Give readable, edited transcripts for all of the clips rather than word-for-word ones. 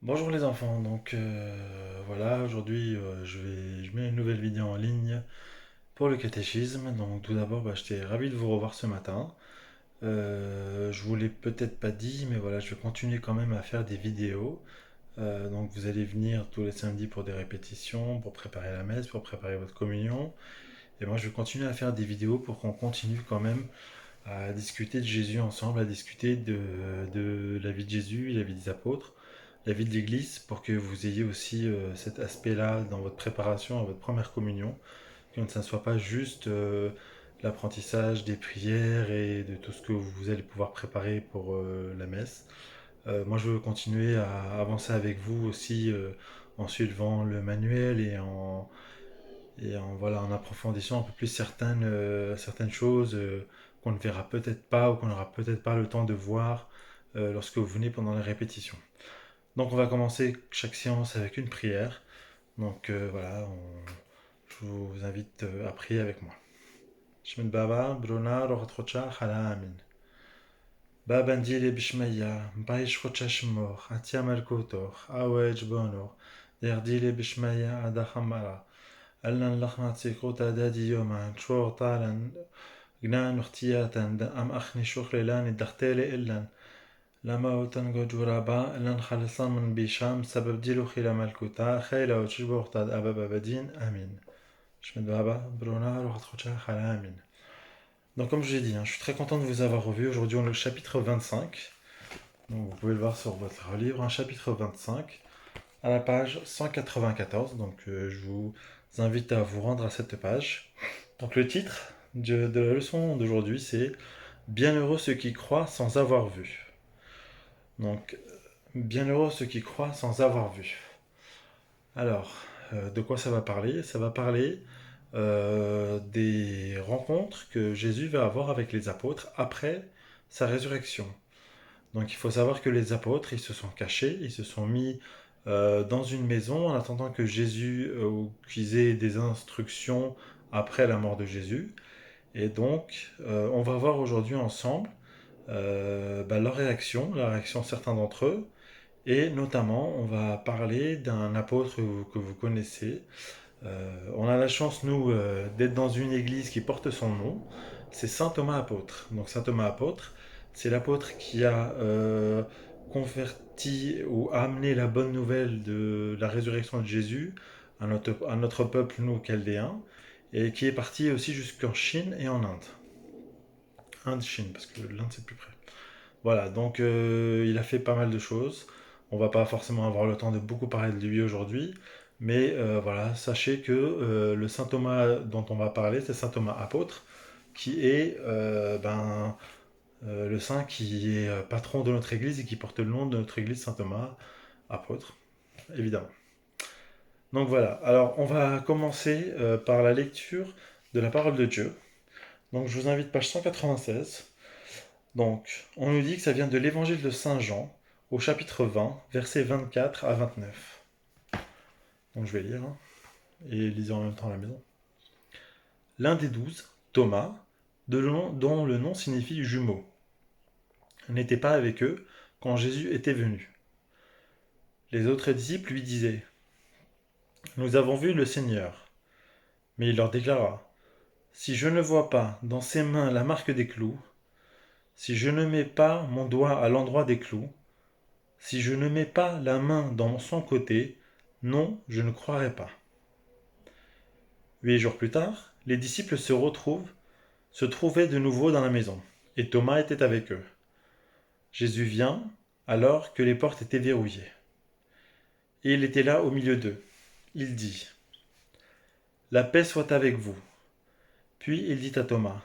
Bonjour les enfants, voilà, aujourd'hui je mets une nouvelle vidéo en ligne pour le catéchisme. Donc tout d'abord, j'étais ravi de vous revoir ce matin. Je vous l'ai peut-être pas dit, mais voilà, je vais continuer quand même à faire des vidéos. Donc vous allez venir tous les samedis pour des répétitions, pour préparer la messe, pour préparer votre communion. Et moi je vais continuer à faire des vidéos pour qu'on continue quand même à discuter de Jésus ensemble, à discuter de la vie de Jésus, la vie des apôtres, la vie de l'Église, pour que vous ayez aussi cet aspect-là dans votre préparation à votre première communion, que ça ne soit pas juste l'apprentissage des prières et de tout ce que vous allez pouvoir préparer pour la messe. Moi, je veux continuer à avancer avec vous aussi en suivant le manuel et en approfondissant un peu plus certaines choses qu'on ne verra peut-être pas ou qu'on n'aura peut-être pas le temps de voir lorsque vous venez pendant les répétitions. Donc on va commencer chaque séance avec une prière. Je vous invite à prier avec moi. Shmin Baba, Bruna, Rochatrocha, Chala Amin. Babandile Bishmaya, Baish Rochashmor, Atia Malkotor, Awej Bonor, Derdile Bishmaya, Adachamara. Allan lachnatsikota dadi yoman, chor talan, gnan urtiatan, am achni shuklelan, dachtele illan. لما وتنجو جورابا لن خلصان من بيشام سبب ديلو خيلا ملكوتا خيلا وتشبه اختاد أبا بابدين آمين. Shmed Baba, Bruna, Rochatrocha, Chala Amin. Donc comme je l'ai dit, je suis très content de vous avoir revu. Aujourd'hui on est au chapitre 25. Donc vous pouvez le voir sur votre livre, un chapitre 25, à la page 194. Je vous invite à vous rendre à cette page. Donc le titre de la leçon d'aujourd'hui c'est Bienheureux ceux qui croient sans avoir vu. Donc bienheureux ceux qui croient sans avoir vu. Alors, de quoi ça va parler? Ça va parler des rencontres que Jésus va avoir avec les apôtres après sa résurrection. Donc il faut savoir que les apôtres, ils se sont cachés, ils se sont mis dans une maison en attendant que Jésus, ou qu'ils aient des instructions après la mort de Jésus. Et donc, on va voir aujourd'hui ensemble leur réaction, la réaction de certains d'entre eux, et notamment, on va parler d'un apôtre que vous connaissez. On a la chance, nous, d'être dans une église qui porte son nom. C'est Saint Thomas apôtre. Donc Saint Thomas apôtre, c'est l'apôtre qui a converti ou amené la bonne nouvelle de la résurrection de Jésus à notre peuple, nous, chaldéens, et qui est parti aussi jusqu'en Chine et en Inde. Inde-Chine, parce que l'Inde c'est plus près. Voilà, donc il a fait pas mal de choses. On va pas forcément avoir le temps de beaucoup parler de lui aujourd'hui, mais voilà, sachez que le saint Thomas dont on va parler, c'est saint Thomas apôtre, qui est le saint qui est patron de notre église et qui porte le nom de notre église saint Thomas apôtre, évidemment. Donc voilà, alors on va commencer par la lecture de la parole de Dieu. Donc je vous invite page 196. Donc, on nous dit que ça vient de l'évangile de Saint Jean, au chapitre 20, versets 24 à 29. Donc je vais lire, et lisez en même temps à la maison. L'un des 12, Thomas, dont le nom signifie jumeau, n'était pas avec eux quand Jésus était venu. Les autres disciples lui disaient, Nous avons vu le Seigneur. Mais il leur déclara, Si je ne vois pas dans ses mains la marque des clous, si je ne mets pas mon doigt à l'endroit des clous, si je ne mets pas la main dans son côté, non, je ne croirai pas. 8 jours plus tard, les disciples se trouvaient de nouveau dans la maison, et Thomas était avec eux. Jésus vient, alors que les portes étaient verrouillées. Et il était là au milieu d'eux. Il dit, La paix soit avec vous. Puis il dit à Thomas,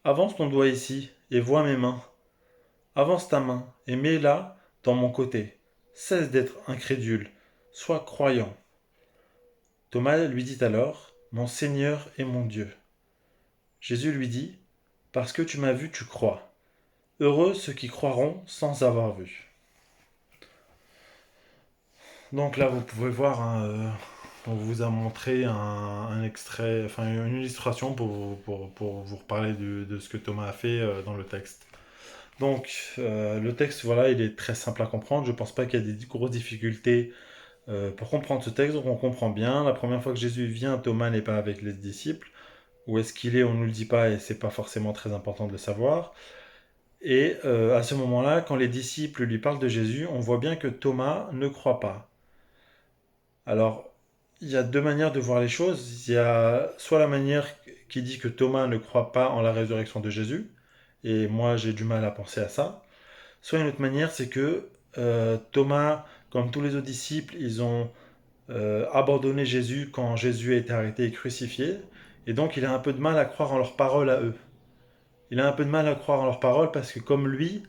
Avance ton doigt ici, et vois mes mains. Avance ta main, et mets-la dans mon côté. Cesse d'être incrédule, sois croyant. Thomas lui dit alors, Mon Seigneur et mon Dieu. Jésus lui dit, Parce que tu m'as vu, tu crois. Heureux ceux qui croiront sans avoir vu. Donc là, vous pouvez voir, on vous a montré un extrait, enfin une illustration pour vous reparler de ce que Thomas a fait dans le texte. Donc, le texte, voilà, il est très simple à comprendre. Je pense pas qu'il y a des grosses difficultés pour comprendre ce texte. Donc, on comprend bien. La première fois que Jésus vient, Thomas n'est pas avec les disciples. Où est-ce qu'il est, on ne nous le dit pas et c'est pas forcément très important de le savoir. Et à ce moment-là, quand les disciples lui parlent de Jésus, on voit bien que Thomas ne croit pas. Alors, il y a deux manières de voir les choses. Il y a soit la manière qui dit que Thomas ne croit pas en la résurrection de Jésus, et moi j'ai du mal à penser à ça. Soit une autre manière, c'est que Thomas, comme tous les autres disciples, ils ont abandonné Jésus quand Jésus a été arrêté et crucifié, et donc il a un peu de mal à croire en leurs paroles à eux. Il a un peu de mal à croire en leurs paroles parce que comme lui,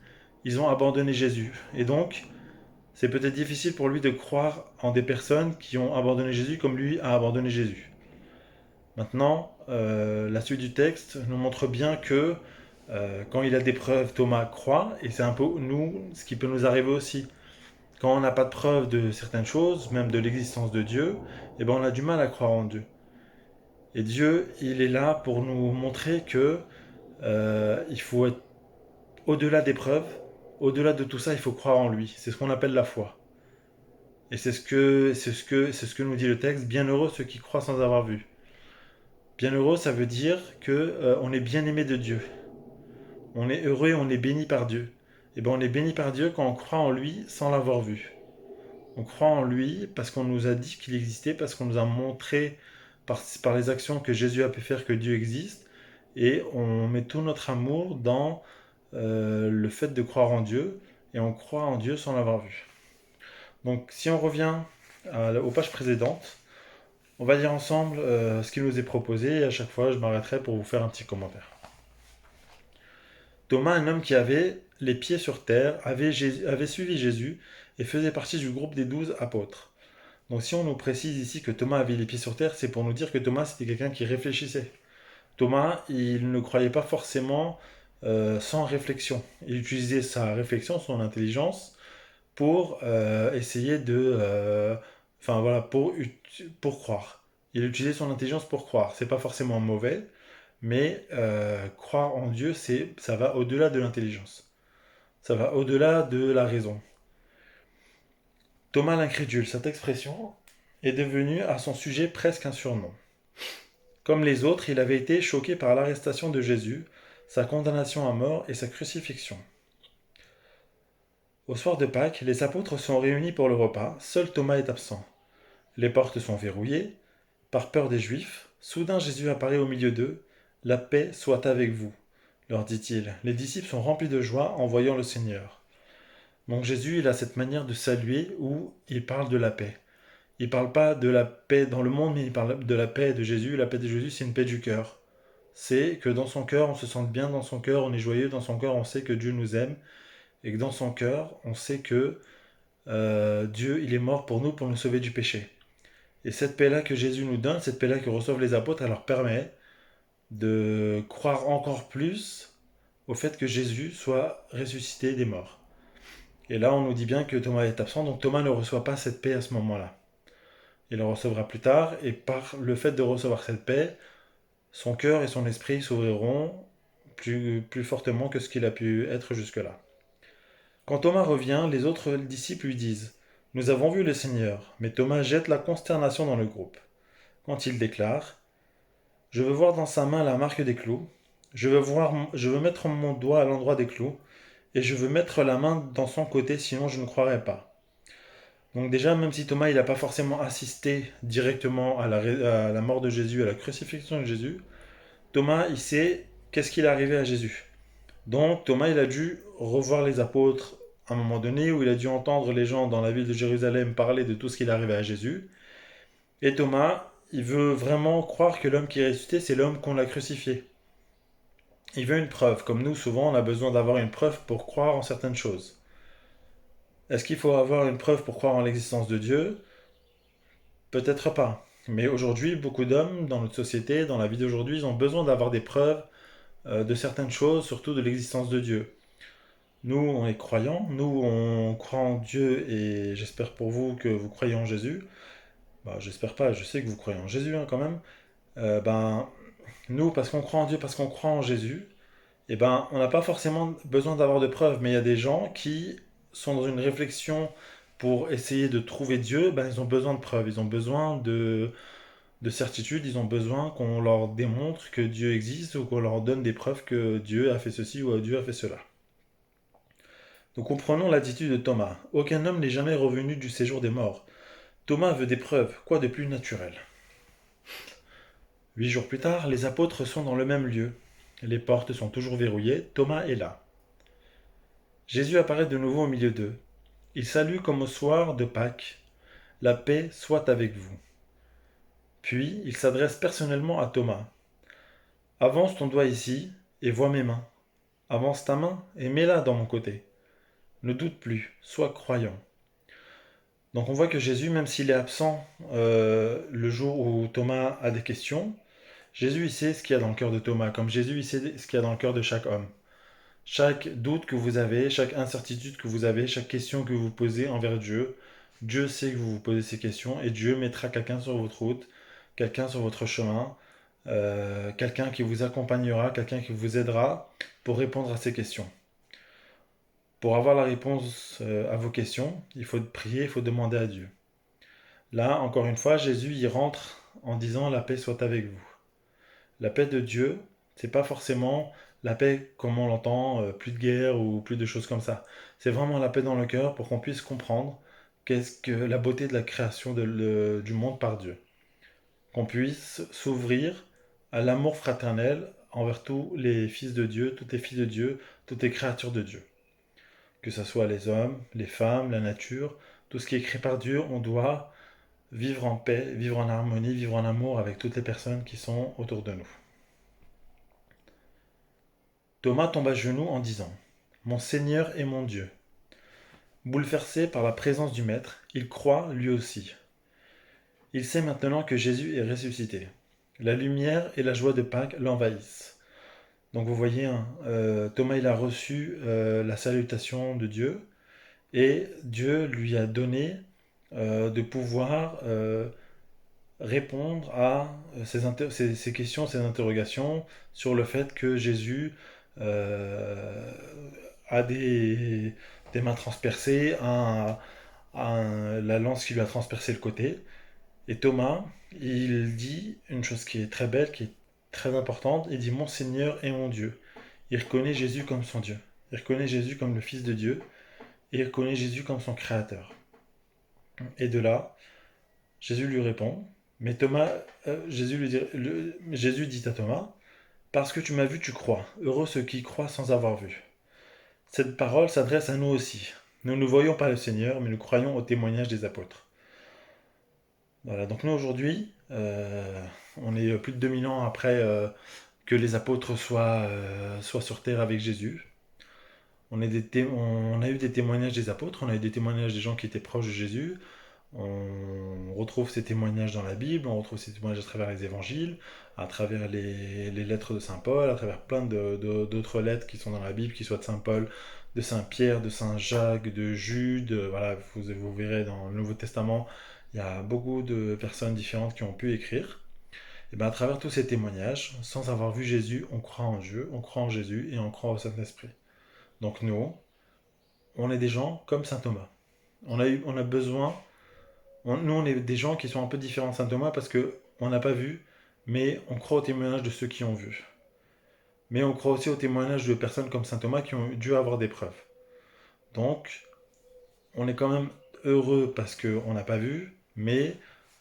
ils ont abandonné Jésus. Et donc, c'est peut-être difficile pour lui de croire en des personnes qui ont abandonné Jésus comme lui a abandonné Jésus. Maintenant, la suite du texte nous montre bien que quand il a des preuves, Thomas croit, et c'est un peu nous, ce qui peut nous arriver aussi. Quand on n'a pas de preuves de certaines choses, même de l'existence de Dieu, eh ben on a du mal à croire en Dieu. Et Dieu, il est là pour nous montrer que il faut être au-delà des preuves, au-delà de tout ça, il faut croire en lui. C'est ce qu'on appelle la foi. Et c'est ce que nous dit le texte. Bienheureux ceux qui croient sans avoir vu. Bienheureux, ça veut dire que on est bien aimé de Dieu. On est heureux, on est béni par Dieu. Et ben on est béni par Dieu quand on croit en lui sans l'avoir vu. On croit en lui parce qu'on nous a dit qu'il existait, parce qu'on nous a montré par les actions que Jésus a pu faire que Dieu existe. Et on met tout notre amour dans le fait de croire en Dieu. Et on croit en Dieu sans l'avoir vu. Donc si on revient aux pages précédentes, on va lire ensemble ce qui nous est proposé et à chaque fois je m'arrêterai pour vous faire un petit commentaire. Thomas, un homme qui avait les pieds sur terre, avait suivi Jésus et faisait partie du groupe des 12 apôtres. Donc si on nous précise ici que Thomas avait les pieds sur terre, c'est pour nous dire que Thomas c'était quelqu'un qui réfléchissait. Thomas, il ne croyait pas forcément sans réflexion. Il utilisait sa réflexion, son intelligence, pour essayer de... Enfin voilà, pour croire. Il utilisait son intelligence pour croire. C'est pas forcément mauvais, mais croire en Dieu, ça va au-delà de l'intelligence. Ça va au-delà de la raison. Thomas l'incrédule, cette expression est devenue à son sujet presque un surnom. Comme les autres, il avait été choqué par l'arrestation de Jésus, sa condamnation à mort et sa crucifixion. Au soir de Pâques, les apôtres sont réunis pour le repas, seul Thomas est absent. Les portes sont verrouillées, par peur des Juifs. Soudain Jésus apparaît au milieu d'eux. La paix soit avec vous, leur dit-il. Les disciples sont remplis de joie en voyant le Seigneur. Donc Jésus, il a cette manière de saluer où il parle de la paix. Il ne parle pas de la paix dans le monde, mais il parle de la paix de Jésus. La paix de Jésus, c'est une paix du cœur. C'est que dans son cœur, on se sente bien dans son cœur, on est joyeux dans son cœur, on sait que Dieu nous aime. Et que dans son cœur, on sait que Dieu, il est mort pour nous sauver du péché. Et cette paix-là que Jésus nous donne, cette paix-là que reçoivent les apôtres, elle leur permet de croire encore plus au fait que Jésus soit ressuscité des morts. Et là, on nous dit bien que Thomas est absent, donc Thomas ne reçoit pas cette paix à ce moment-là. Il la recevra plus tard, et par le fait de recevoir cette paix, son cœur et son esprit s'ouvriront plus fortement que ce qu'il a pu être jusque-là. Quand Thomas revient, les autres disciples lui disent: Nous avons vu le Seigneur. Mais Thomas jette la consternation dans le groupe. Quand il déclare: Je veux voir dans sa main la marque des clous, je veux mettre mon doigt à l'endroit des clous, et je veux mettre la main dans son côté, sinon je ne croirai pas. Donc déjà, même si Thomas il n'a pas forcément assisté directement à la mort de Jésus, à la crucifixion de Jésus, Thomas il sait qu'est-ce qu'il est arrivé à Jésus. Donc Thomas il a dû revoir les apôtres à un moment donné, où il a dû entendre les gens dans la ville de Jérusalem parler de tout ce qui est arrivé à Jésus. Et Thomas, il veut vraiment croire que l'homme qui est ressuscité, c'est l'homme qu'on a crucifié. Il veut une preuve. Comme nous, souvent, on a besoin d'avoir une preuve pour croire en certaines choses. Est-ce qu'il faut avoir une preuve pour croire en l'existence de Dieu? Peut-être pas. Mais aujourd'hui, beaucoup d'hommes, dans notre société, dans la vie d'aujourd'hui, ils ont besoin d'avoir des preuves de certaines choses, surtout de l'existence de Dieu. Nous, on est croyants, nous, on croit en Dieu, et j'espère pour vous que vous croyez en Jésus. Bah, j'espère pas, je sais que vous croyez en Jésus quand même. Ben, nous, parce qu'on croit en Dieu, parce qu'on croit en Jésus, Eh ben, on n'a pas forcément besoin d'avoir de preuves, mais il y a des gens qui sont dans une réflexion pour essayer de trouver Dieu, ben, ils ont besoin de preuves, ils ont besoin de certitude, ils ont besoin qu'on leur démontre que Dieu existe ou qu'on leur donne des preuves que Dieu a fait ceci ou Dieu a fait cela. Donc comprenons l'attitude de Thomas. Aucun homme n'est jamais revenu du séjour des morts. Thomas veut des preuves, quoi de plus naturel? 8 jours plus tard, les apôtres sont dans le même lieu. Les portes sont toujours verrouillées, Thomas est là. Jésus apparaît de nouveau au milieu d'eux. Il salue comme au soir de Pâques. La paix soit avec vous. Puis il s'adresse personnellement à Thomas. Avance ton doigt ici et vois mes mains. Avance ta main et mets-la dans mon côté. Ne doute plus, sois croyant. Donc on voit que Jésus, même s'il est absent le jour où Thomas a des questions, Jésus il sait ce qu'il y a dans le cœur de Thomas, comme Jésus il sait ce qu'il y a dans le cœur de chaque homme. Chaque doute que vous avez, chaque incertitude que vous avez, chaque question que vous posez envers Dieu, Dieu sait que vous vous posez ces questions et Dieu mettra quelqu'un sur votre route, quelqu'un sur votre chemin, quelqu'un qui vous accompagnera, quelqu'un qui vous aidera pour répondre à ces questions. Pour avoir la réponse à vos questions, il faut prier, il faut demander à Dieu. Là, encore une fois, Jésus y rentre en disant la paix soit avec vous. La paix de Dieu, c'est pas forcément la paix comme on l'entend, plus de guerre ou plus de choses comme ça. C'est vraiment la paix dans le cœur pour qu'on puisse comprendre qu'est-ce que la beauté de la création du monde par Dieu. Qu'on puisse s'ouvrir à l'amour fraternel envers tous les fils de Dieu, toutes les filles de Dieu, toutes les créatures de Dieu. Que ce soit les hommes, les femmes, la nature, tout ce qui est créé par Dieu, on doit vivre en paix, vivre en harmonie, vivre en amour avec toutes les personnes qui sont autour de nous. Thomas tombe à genoux en disant: Mon Seigneur et mon Dieu. Bouleversé par la présence du Maître, il croit lui aussi. Il sait maintenant que Jésus est ressuscité. La lumière et la joie de Pâques l'envahissent. Donc vous voyez, hein, Thomas il a reçu la salutation de Dieu et Dieu lui a donné de pouvoir répondre à ces questions, ces interrogations sur le fait que Jésus euh, a des mains transpercées, la lance qui lui a transpercé le côté. Et Thomas, il dit une chose qui est très belle, qui est très importante. Il dit mon Seigneur et mon Dieu. Il reconnaît Jésus comme son Dieu. Il reconnaît Jésus comme le Fils de Dieu. Et il reconnaît Jésus comme son Créateur. Et de là, Jésus lui répond. Mais Thomas, Jésus dit à Thomas, parce que tu m'as vu, tu crois. Heureux ceux qui croient sans avoir vu. Cette parole s'adresse à nous aussi. Nous ne voyons pas le Seigneur, mais nous croyons au témoignage des apôtres. Voilà, donc nous aujourd'hui, on est plus de 2000 ans après que les apôtres soient sur terre avec Jésus. On a eu des témoignages des apôtres, on a eu des témoignages des gens qui étaient proches de Jésus. On retrouve ces témoignages dans la Bible, on retrouve ces témoignages à travers les évangiles, à travers les lettres de Saint Paul, à travers plein d'autres lettres qui sont dans la Bible, qui soient de Saint Paul, de Saint Pierre, de Saint Jacques, de Jude. Voilà, vous verrez dans le Nouveau Testament, il y a beaucoup de personnes différentes qui ont pu écrire. Et bien à travers tous ces témoignages, sans avoir vu Jésus, on croit en Dieu, on croit en Jésus et on croit au Saint-Esprit. Donc nous, on est des gens comme Saint Thomas. On a besoin nous, on est des gens qui sont un peu différents de Saint Thomas parce que on n'a pas vu, mais on croit au témoignage de ceux qui ont vu. Mais on croit aussi au témoignage de personnes comme Saint Thomas qui ont dû avoir des preuves. Donc, on est quand même heureux parce qu'on n'a pas vu, mais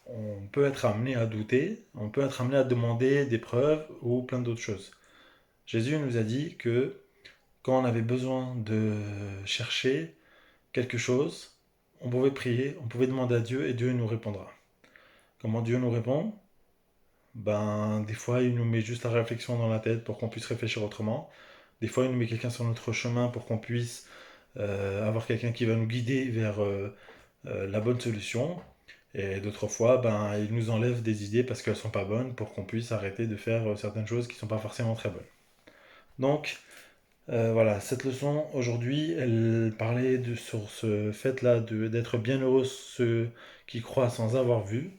on peut être amené à douter, on peut être amené à demander des preuves ou plein d'autres choses. Jésus nous a dit que quand on avait besoin de chercher quelque chose, on pouvait prier, on pouvait demander à Dieu et Dieu nous répondra. Comment Dieu nous répond? Ben, des fois, il nous met juste la réflexion dans la tête pour qu'on puisse réfléchir autrement. Des fois, il nous met quelqu'un sur notre chemin pour qu'on puisse avoir quelqu'un qui va nous guider vers la bonne solution. Et d'autres fois, ben, il nous enlève des idées parce qu'elles sont pas bonnes pour qu'on puisse arrêter de faire certaines choses qui sont pas forcément très bonnes. Donc, voilà, cette leçon aujourd'hui, elle parlait sur ce fait-là d'être bienheureux ceux qui croient sans avoir vu.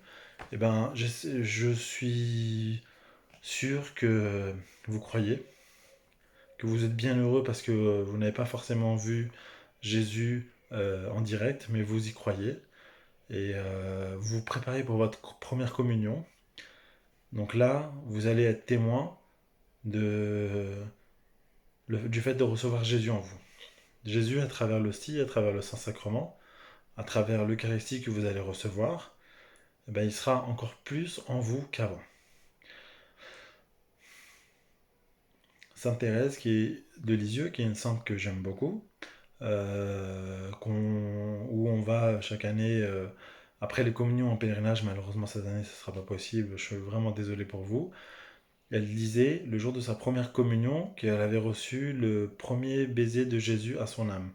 Eh ben, je suis sûr que vous croyez, que vous êtes bien heureux parce que vous n'avez pas forcément vu Jésus en direct, mais vous y croyez. Et vous vous préparez pour votre première communion. Donc là, vous allez être témoin de, du fait de recevoir Jésus en vous. Jésus à travers l'hostie, à travers le Saint-Sacrement, à travers l'Eucharistie que vous allez recevoir, eh ben, il sera encore plus en vous qu'avant. Sainte Thérèse qui est de Lisieux, qui est une sainte que j'aime beaucoup, où on va chaque année, après les communions en pèlerinage, malheureusement cette année ce ne sera pas possible, je suis vraiment désolé pour vous. Elle disait, le jour de sa première communion, qu'elle avait reçu le premier baiser de Jésus à son âme.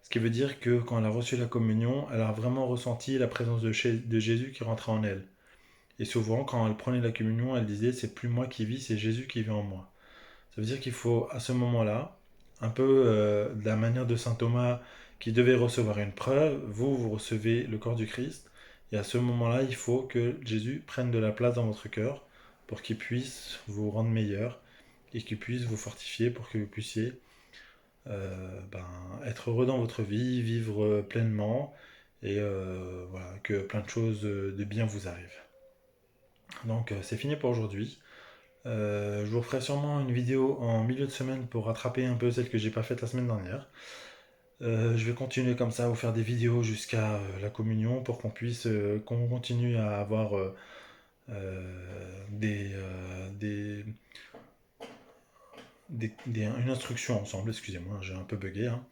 Ce qui veut dire que quand elle a reçu la communion, elle a vraiment ressenti la présence de Jésus qui rentrait en elle. Et souvent, quand elle prenait la communion, elle disait, c'est plus moi qui vis, c'est Jésus qui vit en moi. Ça veut dire qu'il faut, à ce moment-là, un peu de la manière de saint Thomas qui devait recevoir une preuve, vous recevez le corps du Christ, et à ce moment-là, il faut que Jésus prenne de la place dans votre cœur pour qu'il puisse vous rendre meilleur et qu'il puisse vous fortifier pour que vous puissiez ben, être heureux dans votre vie, vivre pleinement et voilà, que plein de choses de bien vous arrivent. Donc c'est fini pour aujourd'hui. Je vous ferai sûrement une vidéo en milieu de semaine pour rattraper un peu celle que j'ai pas faite la semaine dernière. Je vais continuer comme ça à vous faire des vidéos jusqu'à la communion pour qu'on continue à avoir une instruction ensemble. Excusez-moi, j'ai un peu bugué, hein.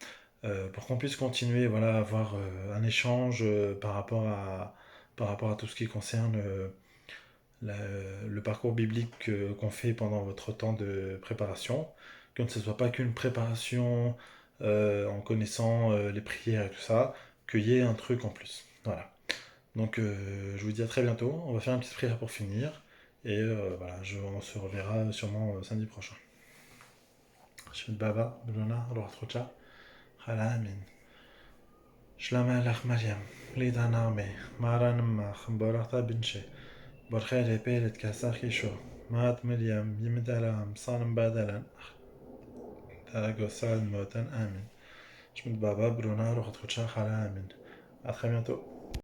Pour qu'on puisse continuer, voilà, à avoir un échange par rapport à tout ce qui concerne le parcours biblique qu'on fait pendant votre temps de préparation, que ce ne soit pas qu'une préparation en connaissant les prières et tout ça, qu'il y ait un truc en plus. Voilà. Donc je vous dis à très bientôt. On va faire une petite prière pour finir. Et voilà, on se reverra sûrement samedi prochain. Shmit Baba, Bruna, Ruach Trocha, Chala Amin. Shlama Lach Mariam, Lida Name, Maran Mach, Borata Binche. بالخير بيلت كاساخي شو مات مريم يمدلام صانم بادلن تاغو سال موتن آمين شمت بابا برونا روح تخوتشا خالا آمين à très bientôt